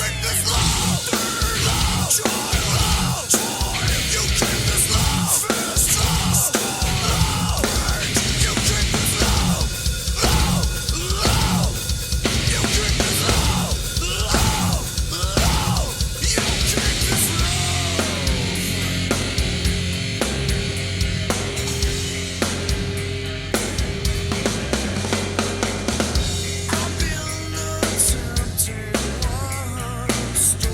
I've been attempting once.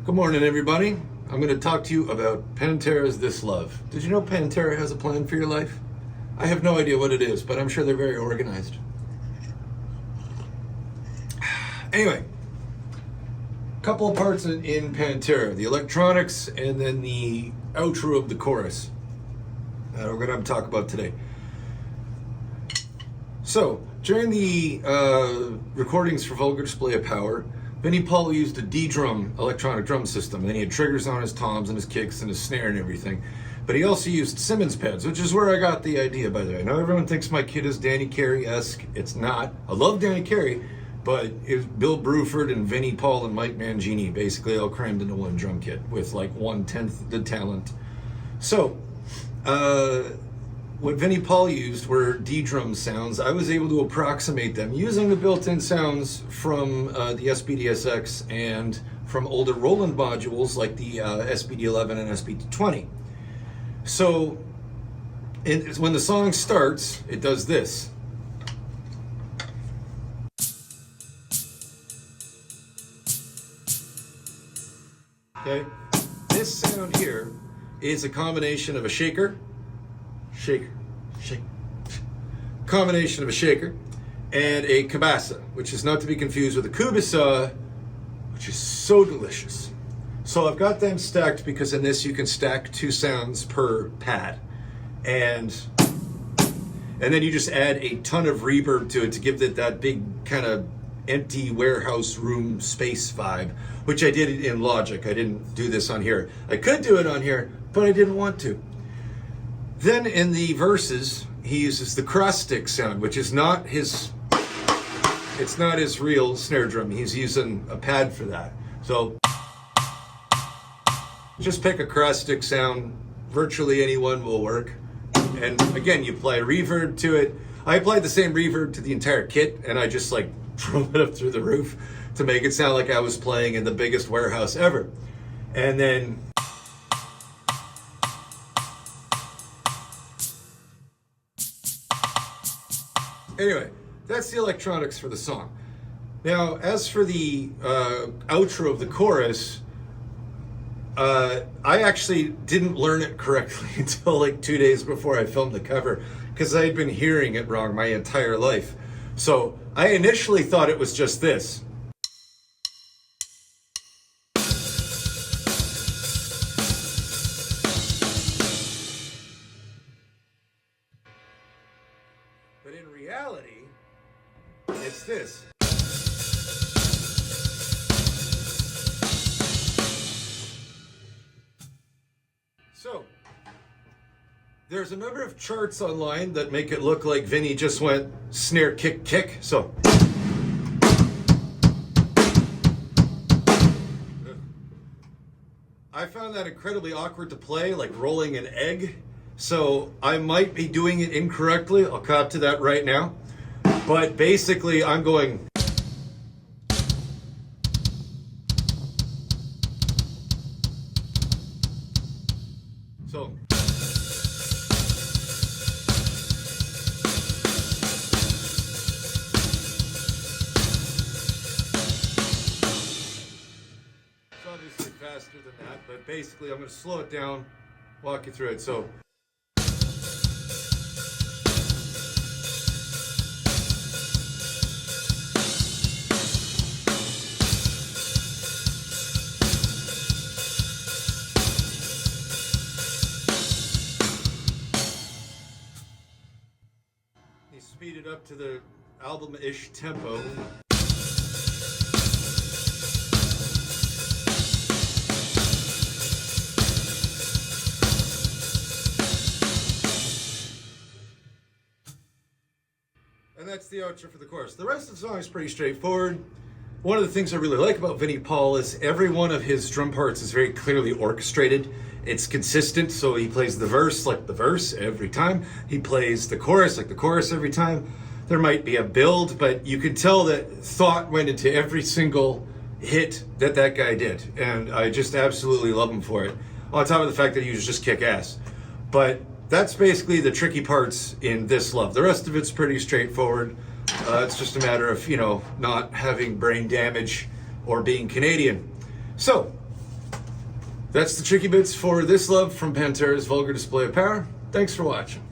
Good morning, everybody. I'm going to talk to you about Pantera's This Love. Did you know Pantera has a plan for your life? I have no idea what it is, but I'm sure they're very organized. Anyway, a couple of parts in Pantera, the electronics and then the outro of the chorus that we're going to talk about today. So, during the recordings for Vulgar Display of Power, Vinnie Paul used a D-drum electronic drum system. And then he had triggers on his toms and his kicks and his snare and everything. But he also used Simmons pads, which is where I got the idea, by the way. I know everyone thinks my kid is Danny Carey-esque. It's not. I love Danny Carey, but it's Bill Bruford and Vinnie Paul and Mike Mangini, basically all crammed into one drum kit with like 1/10 the talent. So, what Vinnie Paul used were D-drum sounds. I was able to approximate them using the built-in sounds from the SPDSX and from older Roland modules like the SPD11 and SPD20. So when the song starts, it does this. Okay, this sound here is a combination of a combination of a shaker and a cabasa, which is not to be confused with a kubasa, which is so delicious. So I've got them stacked because in this you can stack 2 sounds per pad, and then you just add a ton of reverb to it to give it that big kind of empty warehouse room space vibe, which I did in Logic. I didn't do this on here. I could do it on here, but I didn't want to. Then in the verses, he uses the cross stick sound, which is not his, it's not his real snare drum. He's using a pad for that. So just pick a cross stick sound. Virtually anyone will work. And again, you apply reverb to it. I applied the same reverb to the entire kit, and I just like drove it up through the roof to make it sound like I was playing in the biggest warehouse ever. And then anyway, that's the electronics for the song. Now, as for the outro of the chorus, I actually didn't learn it correctly until like 2 days before I filmed the cover, because I had been hearing it wrong my entire life. So I initially thought it was just this. But in reality, it's this. So, there's a number of charts online that make it look like Vinnie just went snare, kick, kick. So, I found that incredibly awkward to play, like rolling an egg. So I might be doing it incorrectly. I'll cop to that right now. But basically, I'm going. So. It's obviously faster than that, but basically, I'm going to slow it down, walk you through it. So. Speed it up to the album-ish tempo. And that's the outro for the chorus. The rest of the song is pretty straightforward. One of the things I really like about Vinnie Paul is every one of his drum parts is very clearly orchestrated. It's consistent, so he plays the verse like the verse every time. He plays the chorus like the chorus every time. There might be a build, but you can tell that thought went into every single hit that guy did. And I just absolutely love him for it. On top of the fact that he was just kick-ass. But that's basically the tricky parts in This Love. The rest of it's pretty straightforward. It's just a matter of, not having brain damage or being Canadian. So, That's the tricky bits for this love from Pantera's Vulgar Display of Power. Thanks for watching.